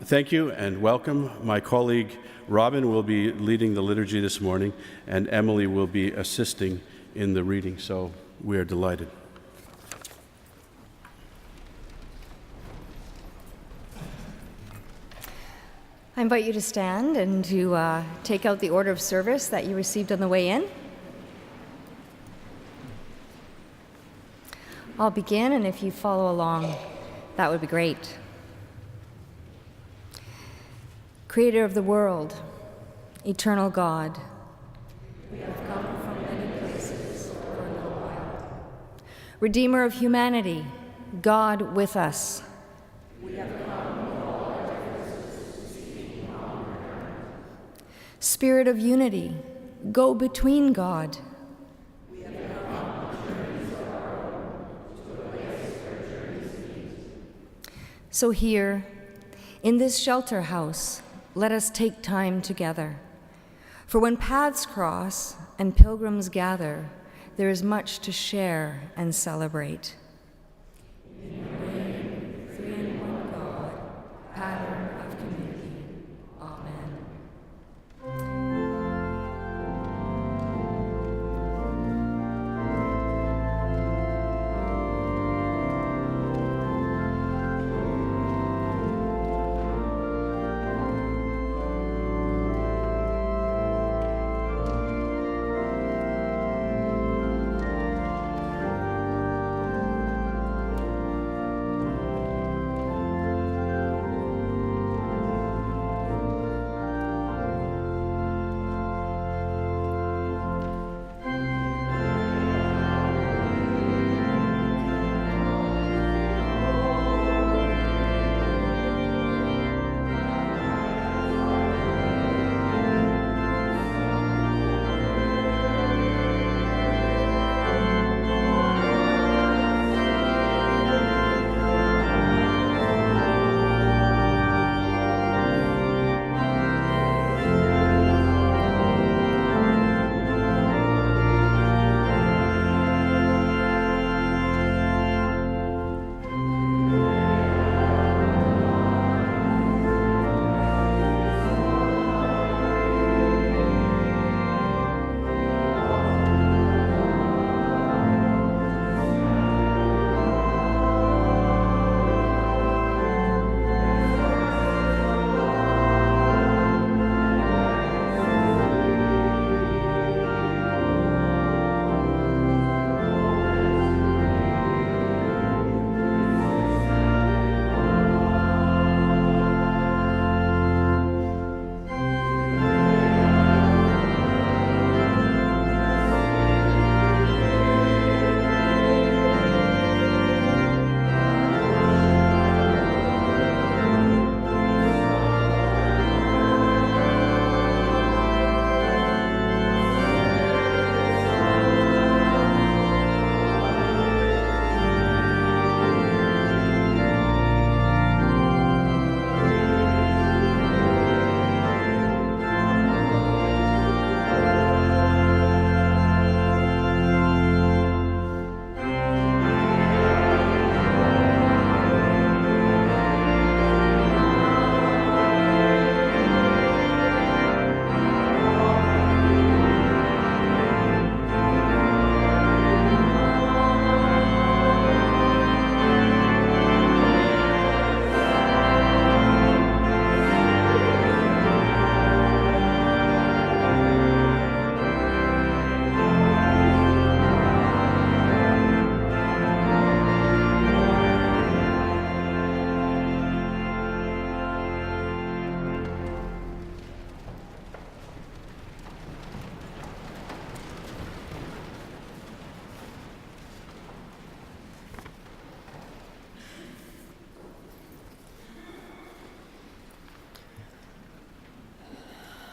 Thank you and welcome. My colleague Robin will be leading the liturgy this morning, and Emily will be assisting in the reading, so we are delighted. I invite you to stand and to take out the order of service that you received on the way in. I'll begin, and if you follow along, that would be great. Creator of the world, eternal God, we have come from many places for no while. Redeemer of humanity, God with us, we have come with all our differences, seeking common ground. Spirit of unity, go between God. We have come on journeys of our own to a place where journeys meet. So here, in this shelter house, let us take time together. For when paths cross and pilgrims gather, there is much to share and celebrate. In your name, three in one God, pattern of community. Amen.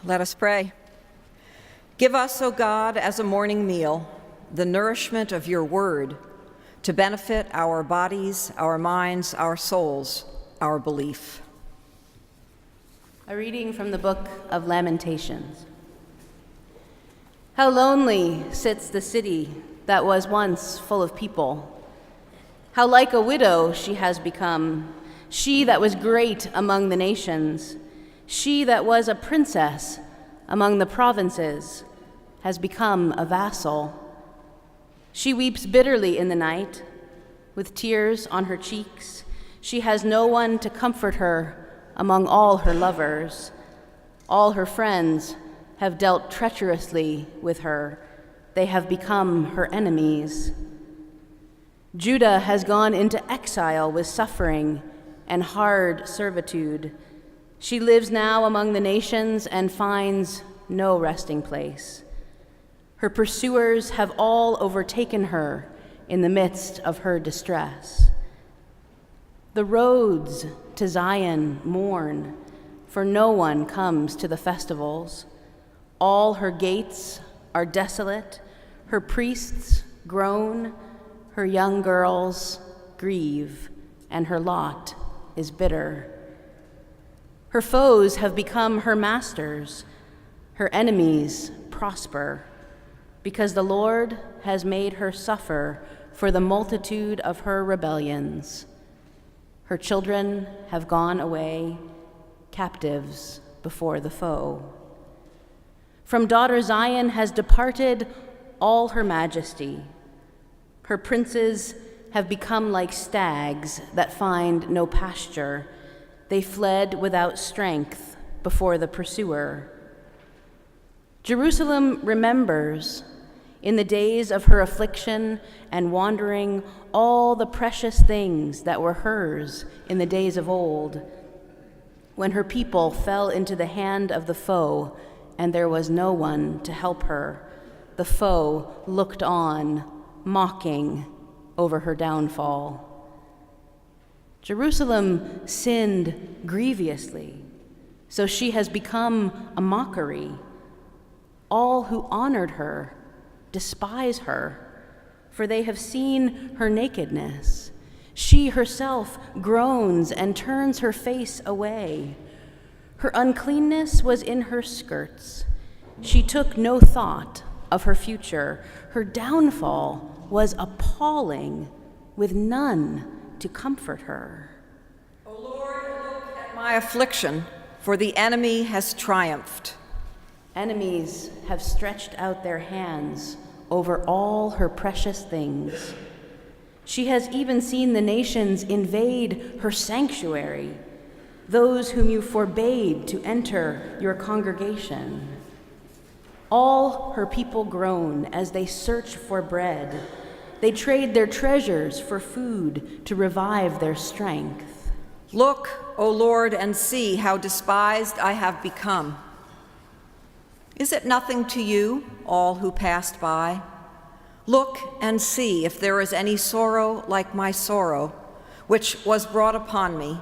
Let us pray. Give us, O God, as a morning meal, the nourishment of your word to benefit our bodies, our minds, our souls, our belief. A reading from the book of Lamentations. How lonely sits the city that was once full of people. How like a widow she has become, she that was great among the nations, she that was a princess among the provinces, has become a vassal. She weeps bitterly in the night, with tears on her cheeks. She has no one to comfort her among all her lovers. All her friends have dealt treacherously with her. They have become her enemies. Judah has gone into exile with suffering and hard servitude. She lives now among the nations and finds no resting place. Her pursuers have all overtaken her in the midst of her distress. The roads to Zion mourn, for no one comes to the festivals. All her gates are desolate, her priests groan, her young girls grieve, and her lot is bitter. Her foes have become her masters, her enemies prosper, because the Lord has made her suffer for the multitude of her rebellions. Her children have gone away, captives before the foe. From daughter Zion has departed all her majesty. Her princes have become like stags that find no pasture. They fled without strength before the pursuer. Jerusalem remembers, in the days of her affliction and wandering, all the precious things that were hers in the days of old, when her people fell into the hand of the foe and there was no one to help her. The foe looked on, mocking over her downfall. Jerusalem sinned grievously, so she has become a mockery. All who honored her despise her, for they have seen her nakedness. She herself groans and turns her face away. Her uncleanness was in her skirts. She took no thought of her future. Her downfall was appalling, with none to comfort her. O Lord, look at my affliction, for the enemy has triumphed. Enemies have stretched out their hands over all her precious things. She has even seen the nations invade her sanctuary, those whom you forbade to enter your congregation. All her people groan as they search for bread. They trade their treasures for food to revive their strength. Look, O Lord, and see how despised I have become. Is it nothing to you, all who passed by? Look and see if there is any sorrow like my sorrow, which was brought upon me,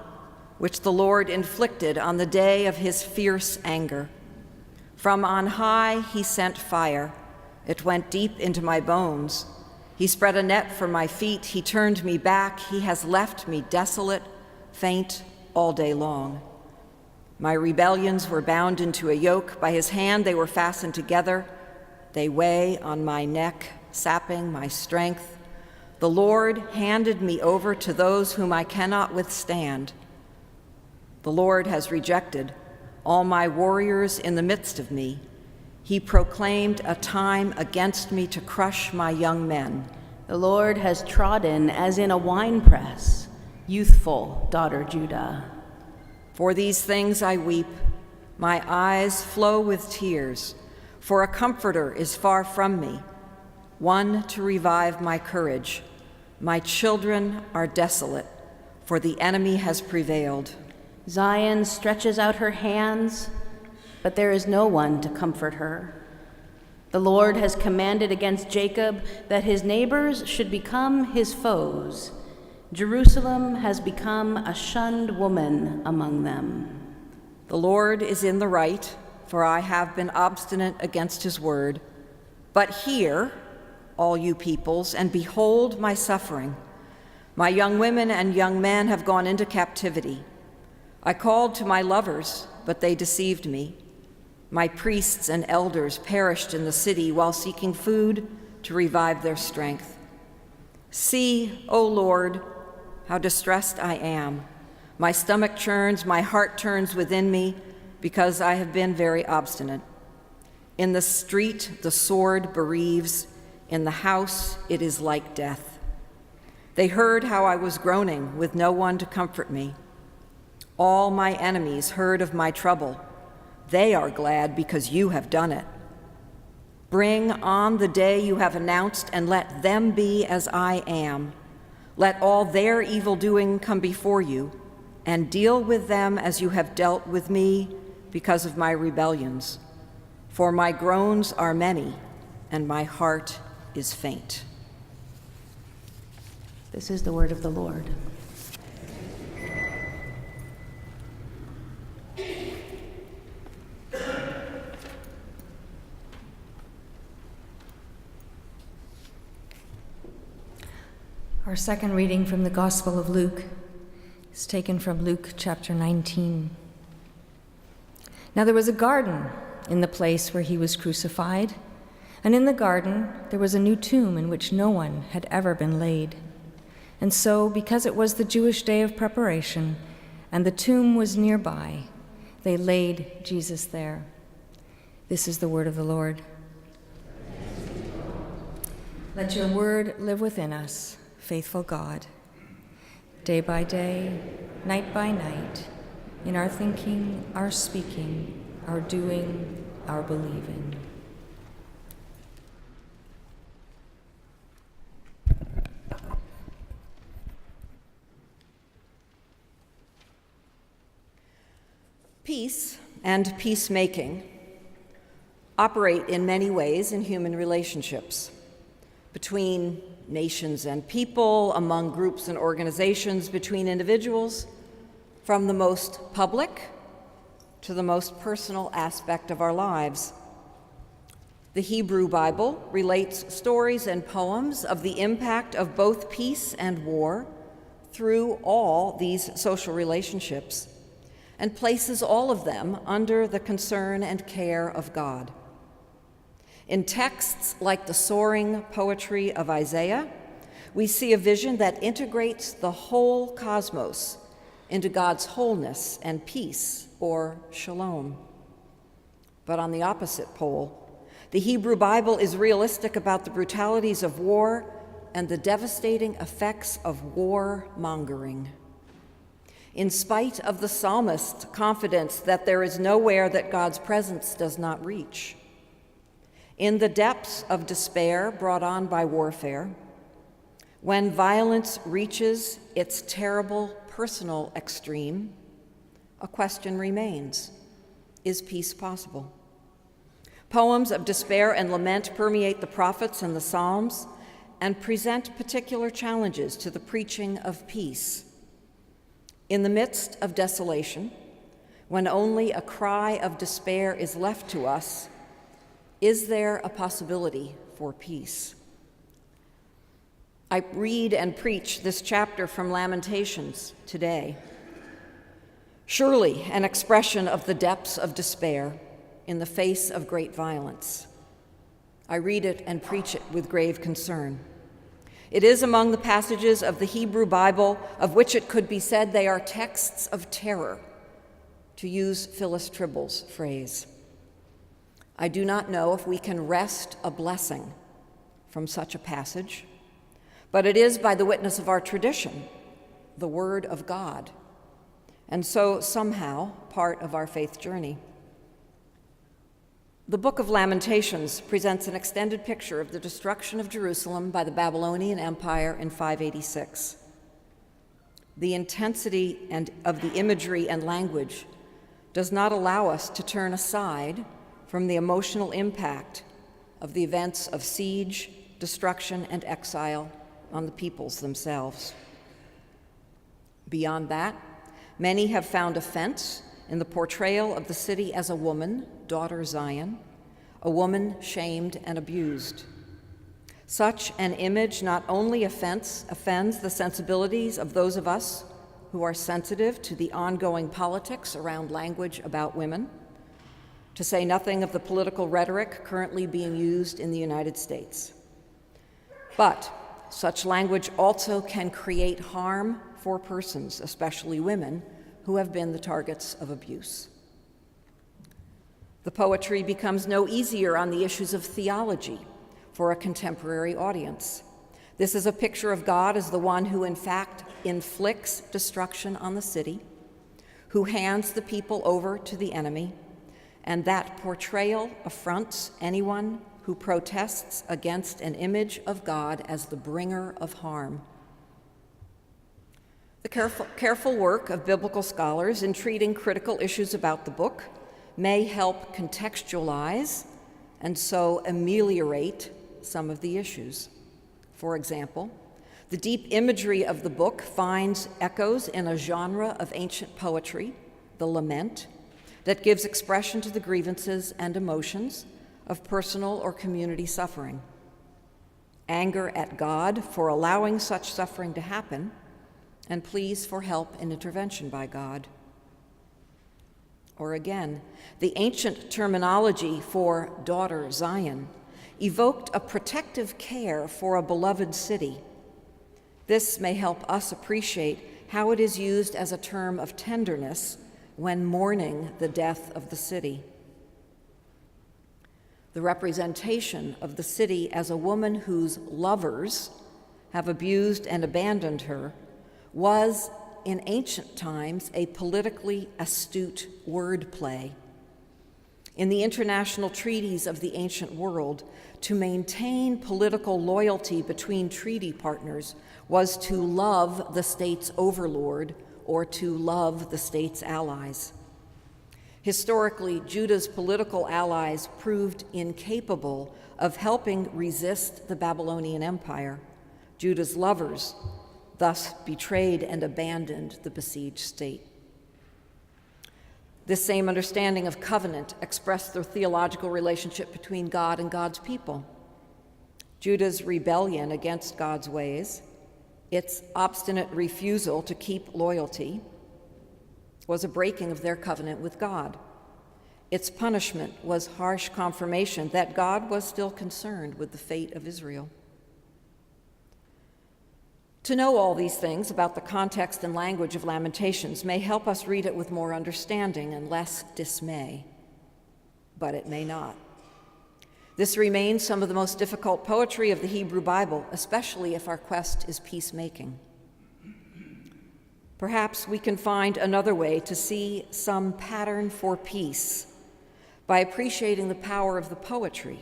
which the Lord inflicted on the day of his fierce anger. From on high he sent fire. It went deep into my bones. He spread a net for my feet. He turned me back. He has left me desolate, faint all day long. My rebellions were bound into a yoke. By his hand they were fastened together. They weigh on my neck, sapping my strength. The Lord handed me over to those whom I cannot withstand. The Lord has rejected all my warriors in the midst of me. He proclaimed a time against me to crush my young men. The Lord has trodden as in a winepress, youthful daughter Judah. For these things I weep, my eyes flow with tears, for a comforter is far from me, one to revive my courage. My children are desolate, for the enemy has prevailed. Zion stretches out her hands, but there is no one to comfort her. The Lord has commanded against Jacob that his neighbors should become his foes. Jerusalem has become a shunned woman among them. The Lord is in the right, for I have been obstinate against his word. But hear, all you peoples, and behold my suffering. My young women and young men have gone into captivity. I called to my lovers, but they deceived me. My priests and elders perished in the city while seeking food to revive their strength. See, O Lord, how distressed I am. My stomach churns, my heart turns within me, because I have been very obstinate. In the street, the sword bereaves. In the house, it is like death. They heard how I was groaning, with no one to comfort me. All my enemies heard of my trouble. They are glad because you have done it. Bring on the day you have announced, and let them be as I am. Let all their evil doing come before you, and deal with them as you have dealt with me because of my rebellions. For my groans are many, and my heart is faint. This is the word of the Lord. Our second reading from the Gospel of Luke is taken from Luke chapter 19. Now there was a garden in the place where he was crucified, and in the garden there was a new tomb in which no one had ever been laid. And so, because it was the Jewish day of preparation, and the tomb was nearby, they laid Jesus there. This is the word of the Lord. Let your word live within us, faithful God, day by day, night by night, in our thinking, our speaking, our doing, our believing. Peace and peacemaking operate in many ways in human relationships, between nations and people, among groups and organizations, between individuals, from the most public to the most personal aspect of our lives. The Hebrew Bible relates stories and poems of the impact of both peace and war through all these social relationships, and places all of them under the concern and care of God. In texts like the soaring poetry of Isaiah, we see a vision that integrates the whole cosmos into God's wholeness and peace, or shalom. But on the opposite pole, the Hebrew Bible is realistic about the brutalities of war and the devastating effects of war-mongering. In spite of the psalmist's confidence that there is nowhere that God's presence does not reach, in the depths of despair brought on by warfare, when violence reaches its terrible personal extreme, a question remains: is peace possible? Poems of despair and lament permeate the prophets and the Psalms and present particular challenges to the preaching of peace. In the midst of desolation, when only a cry of despair is left to us, is there a possibility for peace? I read and preach this chapter from Lamentations today. Surely an expression of the depths of despair in the face of great violence. I read it and preach it with grave concern. It is among the passages of the Hebrew Bible of which it could be said they are texts of terror, to use Phyllis Tribble's phrase. I do not know if we can wrest a blessing from such a passage, but it is by the witness of our tradition, the Word of God, and so somehow part of our faith journey. The book of Lamentations presents an extended picture of the destruction of Jerusalem by the Babylonian Empire in 586. The intensity of the imagery and language does not allow us to turn aside from the emotional impact of the events of siege, destruction, and exile on the peoples themselves. Beyond that, many have found offense in the portrayal of the city as a woman, daughter Zion, a woman shamed and abused. Such an image not only offends the sensibilities of those of us who are sensitive to the ongoing politics around language about women, to say nothing of the political rhetoric currently being used in the United States. But such language also can create harm for persons, especially women, who have been the targets of abuse. The poetry becomes no easier on the issues of theology for a contemporary audience. This is a picture of God as the one who, in fact, inflicts destruction on the city, who hands the people over to the enemy, and that portrayal affronts anyone who protests against an image of God as the bringer of harm. The careful work of biblical scholars in treating critical issues about the book may help contextualize and so ameliorate some of the issues. For example, the deep imagery of the book finds echoes in a genre of ancient poetry, the lament, that gives expression to the grievances and emotions of personal or community suffering. Anger at God for allowing such suffering to happen, and pleas for help and intervention by God. Or again, the ancient terminology for daughter Zion evoked a protective care for a beloved city. This may help us appreciate how it is used as a term of tenderness when mourning the death of the city. The representation of the city as a woman whose lovers have abused and abandoned her was, in ancient times, a politically astute wordplay. In the international treaties of the ancient world, to maintain political loyalty between treaty partners was to love the state's overlord or to love the state's allies. Historically, Judah's political allies proved incapable of helping resist the Babylonian Empire. Judah's lovers thus betrayed and abandoned the besieged state. This same understanding of covenant expressed the theological relationship between God and God's people. Judah's rebellion against God's ways, its obstinate refusal to keep loyalty, was a breaking of their covenant with God. Its punishment was harsh confirmation that God was still concerned with the fate of Israel. To know all these things about the context and language of Lamentations may help us read it with more understanding and less dismay, but it may not. This remains some of the most difficult poetry of the Hebrew Bible, especially if our quest is peacemaking. Perhaps we can find another way to see some pattern for peace by appreciating the power of the poetry,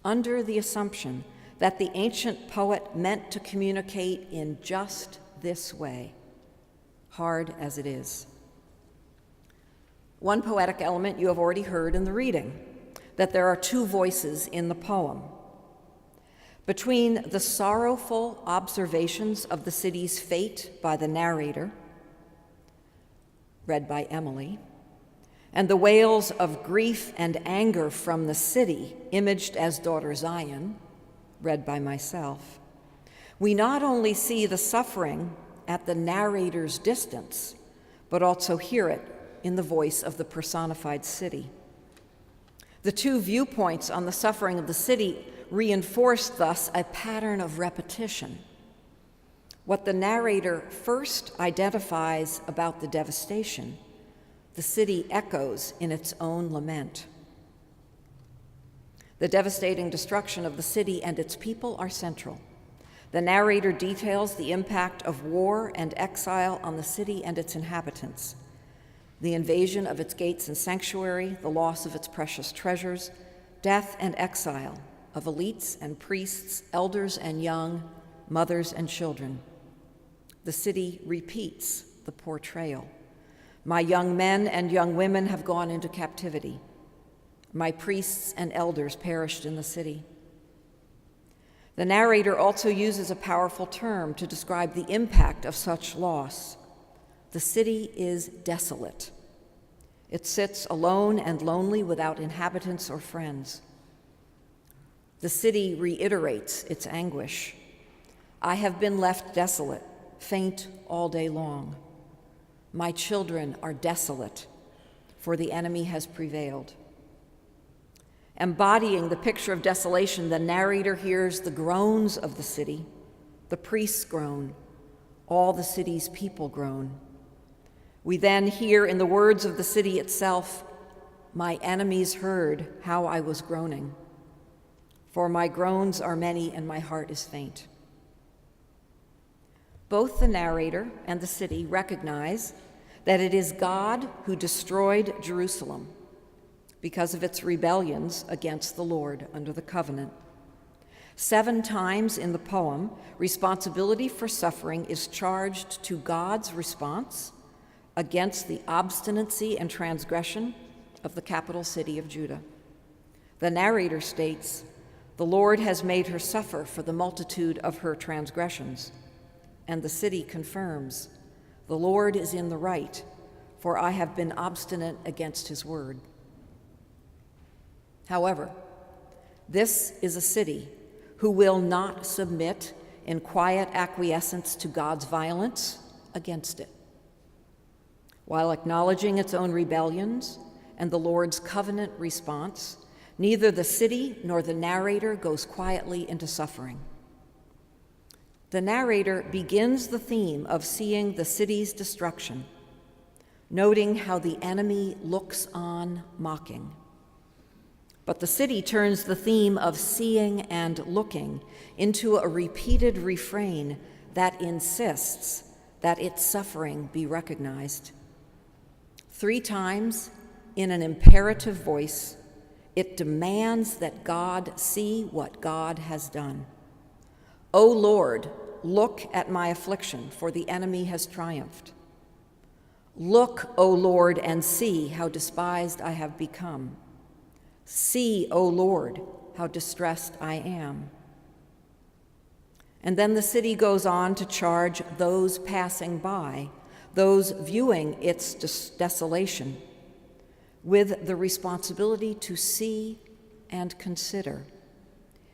under the assumption that the ancient poet meant to communicate in just this way, hard as it is. One poetic element you have already heard in the reading, that there are two voices in the poem. Between the sorrowful observations of the city's fate by the narrator, read by Emily, and the wails of grief and anger from the city, imaged as daughter Zion, read by myself, we not only see the suffering at the narrator's distance, but also hear it in the voice of the personified city. The two viewpoints on the suffering of the city reinforced thus a pattern of repetition. What the narrator first identifies about the devastation, the city echoes in its own lament. The devastating destruction of the city and its people are central. The narrator details the impact of war and exile on the city and its inhabitants, the invasion of its gates and sanctuary, the loss of its precious treasures, death and exile of elites and priests, elders and young, mothers and children. The city repeats the portrayal. My young men and young women have gone into captivity. My priests and elders perished in the city. The narrator also uses a powerful term to describe the impact of such loss. The city is desolate. It sits alone and lonely without inhabitants or friends. The city reiterates its anguish. I have been left desolate, faint all day long. My children are desolate, for the enemy has prevailed. Embodying the picture of desolation, the narrator hears the groans of the city, the priests groan, all the city's people groan. We then hear in the words of the city itself, my enemies heard how I was groaning. For my groans are many and my heart is faint. Both the narrator and the city recognize that it is God who destroyed Jerusalem because of its rebellions against the Lord under the covenant. 7 times in the poem, responsibility for suffering is charged to God's response against the obstinacy and transgression of the capital city of Judah. The narrator states, "The Lord has made her suffer for the multitude of her transgressions." And the city confirms, "The Lord is in the right, for I have been obstinate against his word." However, this is a city who will not submit in quiet acquiescence to God's violence against it. While acknowledging its own rebellions and the Lord's covenant response, neither the city nor the narrator goes quietly into suffering. The narrator begins the theme of seeing the city's destruction, noting how the enemy looks on mocking. But the city turns the theme of seeing and looking into a repeated refrain that insists that its suffering be recognized. 3 times, in an imperative voice, it demands that God see what God has done. O Lord, look at my affliction, for the enemy has triumphed. Look, O Lord, and see how despised I have become. See, O Lord, how distressed I am. And then the city goes on to charge those passing by, those viewing its desolation, with the responsibility to see and consider.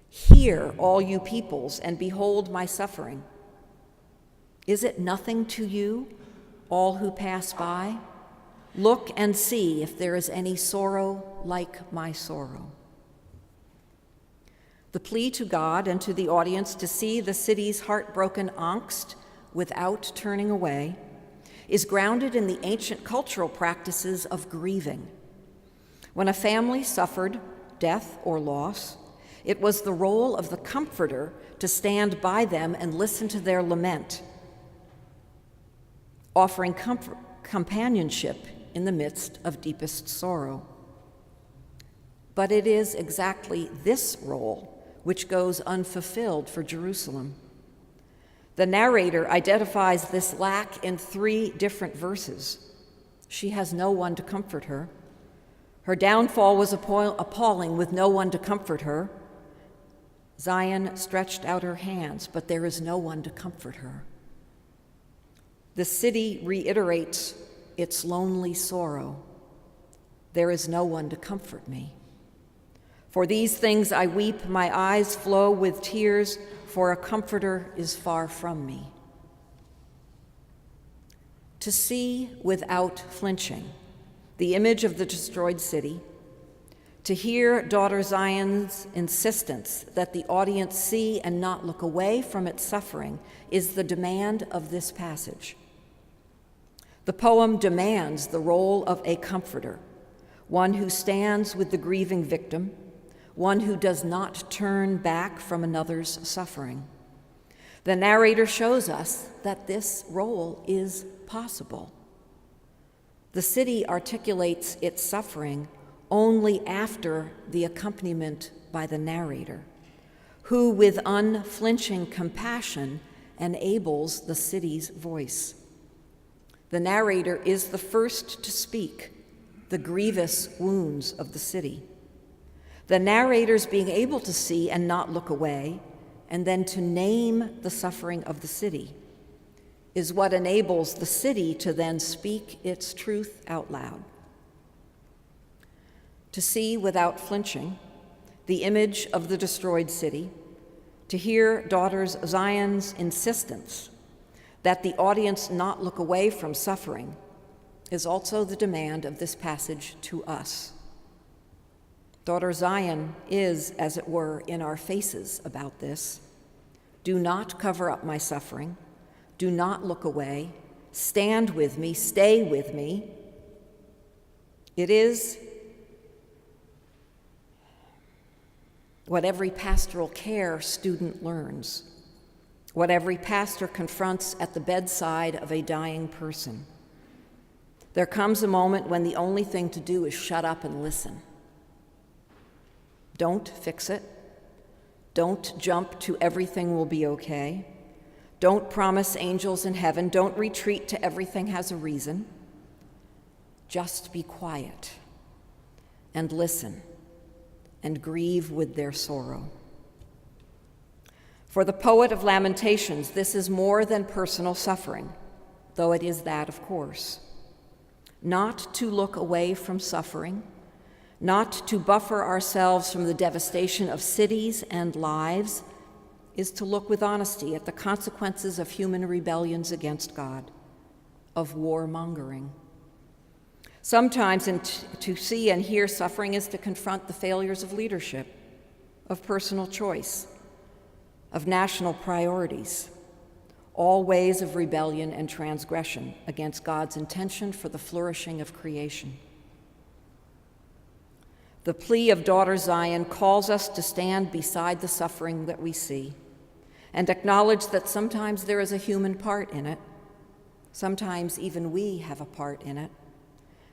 Hear, all you peoples, and behold my suffering. Is it nothing to you, all who pass by? Look and see if there is any sorrow like my sorrow. The plea to God and to the audience to see the city's heartbroken angst without turning away is grounded in the ancient cultural practices of grieving. When a family suffered death or loss, it was the role of the comforter to stand by them and listen to their lament, offering companionship in the midst of deepest sorrow. But it is exactly this role which goes unfulfilled for Jerusalem. The narrator identifies this lack in 3 different verses. She has no one to comfort her. Her downfall was appalling with no one to comfort her. Zion stretched out her hands, but there is no one to comfort her. The city reiterates its lonely sorrow. There is no one to comfort me. For these things I weep, my eyes flow with tears, for a comforter is far from me. To see without flinching the image of the destroyed city, to hear daughter Zion's insistence that the audience see and not look away from its suffering is the demand of this passage. The poem demands the role of a comforter, one who stands with the grieving victim, one who does not turn back from another's suffering. The narrator shows us that this role is possible. The city articulates its suffering only after the accompaniment by the narrator, who with unflinching compassion enables the city's voice. The narrator is the first to speak the grievous wounds of the city. The narrator's being able to see and not look away, and then to name the suffering of the city, is what enables the city to then speak its truth out loud. To see without flinching the image of the destroyed city, to hear daughters Zion's insistence that the audience not look away from suffering, is also the demand of this passage to us. Daughter Zion is, as it were, in our faces about this. Do not cover up my suffering. Do not look away. Stand with me, stay with me. It is what every pastoral care student learns, what every pastor confronts at the bedside of a dying person. There comes a moment when the only thing to do is shut up and listen. Don't fix it. Don't jump to everything will be okay. Don't promise angels in heaven. Don't retreat to everything has a reason. Just be quiet and listen and grieve with their sorrow. For the poet of Lamentations, this is more than personal suffering, though it is that, of course. Not to look away from suffering, not to buffer ourselves from the devastation of cities and lives, is to look with honesty at the consequences of human rebellions against God, of warmongering. Sometimes to see and hear suffering is to confront the failures of leadership, of personal choice, of national priorities, all ways of rebellion and transgression against God's intention for the flourishing of creation. The plea of Daughter Zion calls us to stand beside the suffering that we see and acknowledge that sometimes there is a human part in it, sometimes even we have a part in it,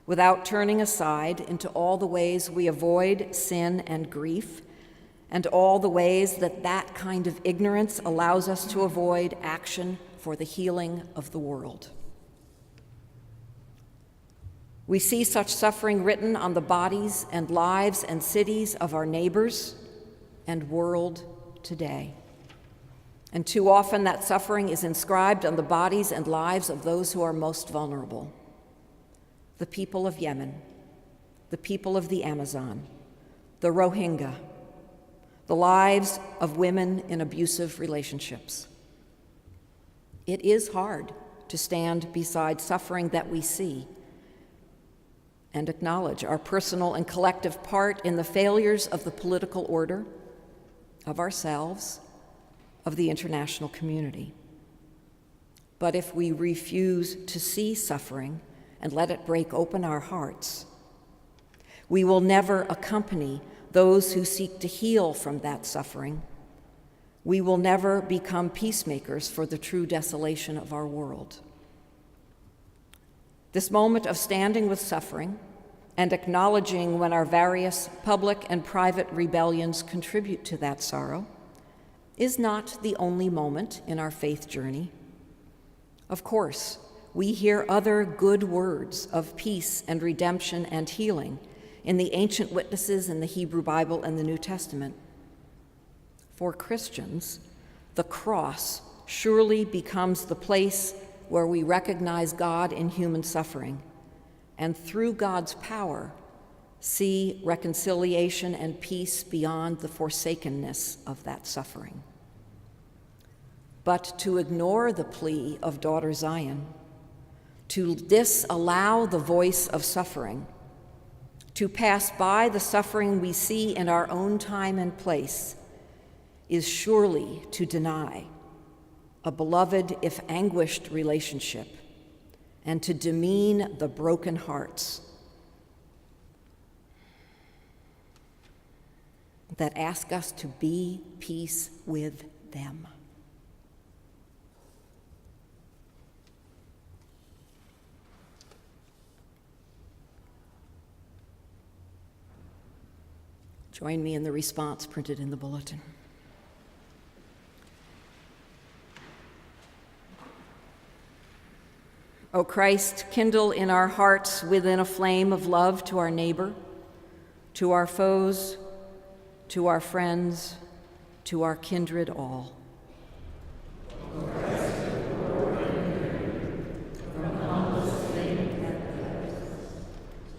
without turning aside into all the ways we avoid sin and grief, and all the ways that that kind of ignorance allows us to avoid action for the healing of the world. We see such suffering written on the bodies and lives and cities of our neighbors and world today. And too often that suffering is inscribed on the bodies and lives of those who are most vulnerable. The people of Yemen, the people of the Amazon, the Rohingya, the lives of women in abusive relationships. It is hard to stand beside suffering that we see and acknowledge our personal and collective part in the failures of the political order, of ourselves, of the international community. But if we refuse to see suffering and let it break open our hearts, we will never accompany those who seek to heal from that suffering. We will never become peacemakers for the true desolation of our world. This moment of standing with suffering and acknowledging when our various public and private rebellions contribute to that sorrow is not the only moment in our faith journey. Of course, we hear other good words of peace and redemption and healing in the ancient witnesses in the Hebrew Bible and the New Testament. For Christians, the cross surely becomes the place where we recognize God in human suffering, and through God's power, see reconciliation and peace beyond the forsakenness of that suffering. But to ignore the plea of Daughter Zion, to disallow the voice of suffering, to pass by the suffering we see in our own time and place, is surely to deny a beloved, if anguished, relationship, and to demean the broken hearts that ask us to be peace with them. Join me in the response printed in the bulletin. O Christ, kindle in our hearts within a flame of love to our neighbor, to our foes, to our friends, to our kindred all.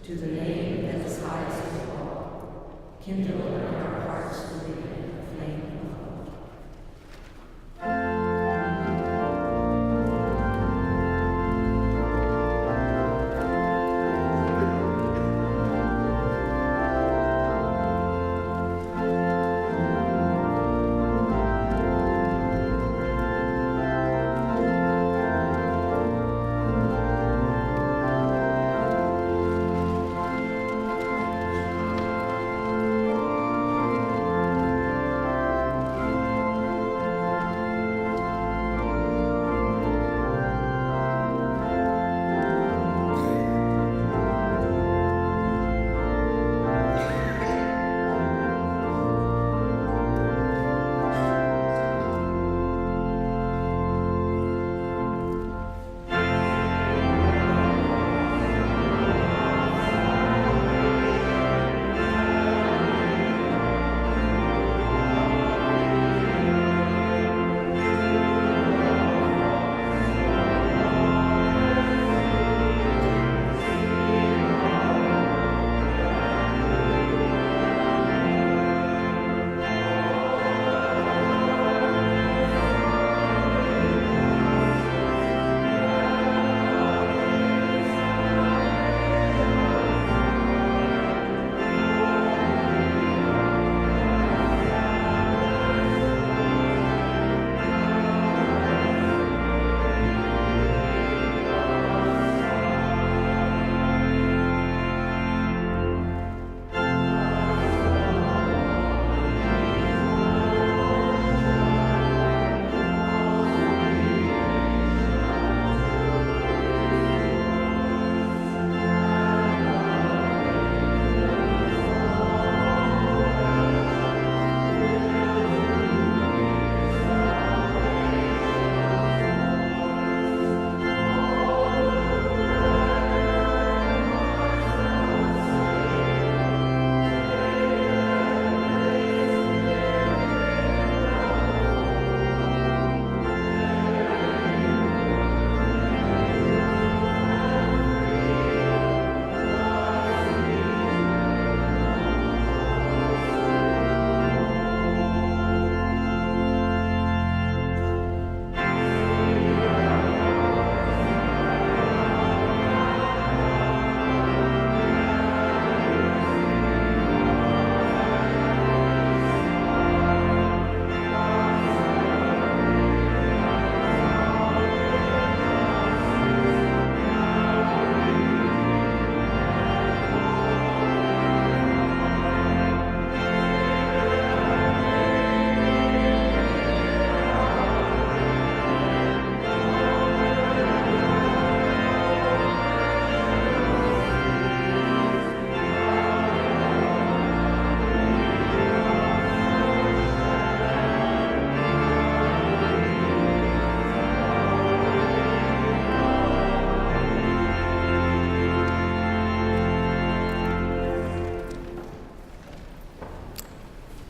To the name that is highest of all, kindle in our hearts within a flame of love.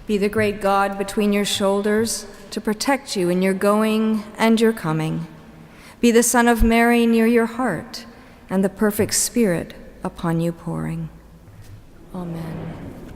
Be the great God between your shoulders to protect you in your going and your coming. Be the Son of Mary near your heart and the perfect Spirit upon you pouring. Amen.